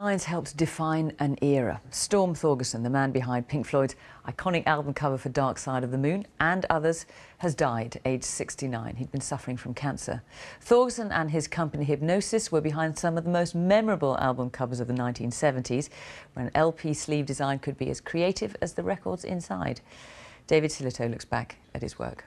Designs helped define an era. Storm Thorgerson, the man behind Pink Floyd's iconic album cover for Dark Side of the Moon and others, has died aged 69. He'd been suffering from cancer. Thorgerson and his company Hypnosis were behind some of the most memorable album covers of the 1970s, where an LP sleeve design could be as creative as the records inside. David Silito looks back at his work.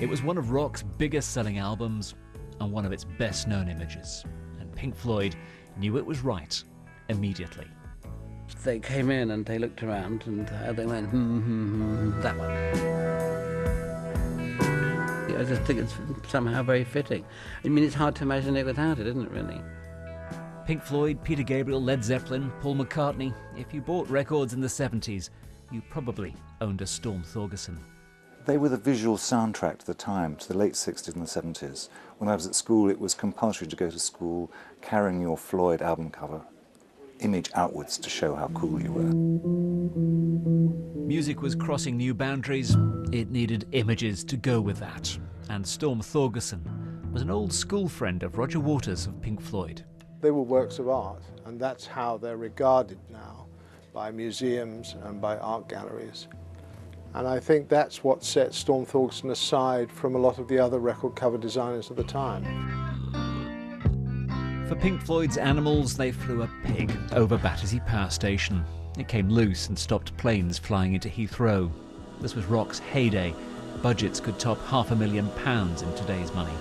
It was one of rock's biggest-selling albums and one of its best-known images. And Pink Floyd knew it was right immediately. They came in and they looked around and they went, that one. I just think it's somehow very fitting. I mean, it's hard to imagine it without it, isn't it, really? Pink Floyd, Peter Gabriel, Led Zeppelin, Paul McCartney. If you bought records in the 70s, you probably owned a Storm Thorgerson. They were the visual soundtrack to the time, to the late 60s and the 70s. When I was at school, it was compulsory to go to school carrying your Floyd album cover, image outwards to show how cool you were. Music was crossing new boundaries. It needed images to go with that. And Storm Thorgerson was an old school friend of Roger Waters of Pink Floyd. They were works of art, and that's how they're regarded now by museums and by art galleries. And I think that's what sets Storm Thorgerson aside from a lot of the other record cover designers of the time. For Pink Floyd's Animals, they flew a pig over Battersea Power Station. It came loose and stopped planes flying into Heathrow. This was rock's heyday. Budgets could top £500,000 in today's money.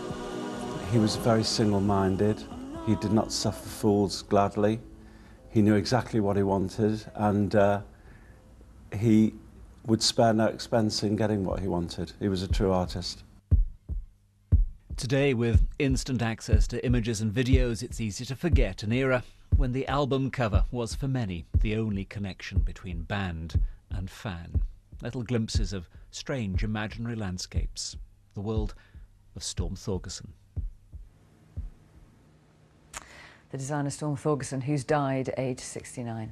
He was very single-minded. He did not suffer fools gladly. He knew exactly what he wanted, and he would spare no expense in getting what he wanted. He was a true artist. Today, with instant access to images and videos, it's easy to forget an era when the album cover was, for many, the only connection between band and fan. Little glimpses of strange imaginary landscapes. The world of Storm Thorgerson. The designer Storm Thorgerson, who's died aged 69.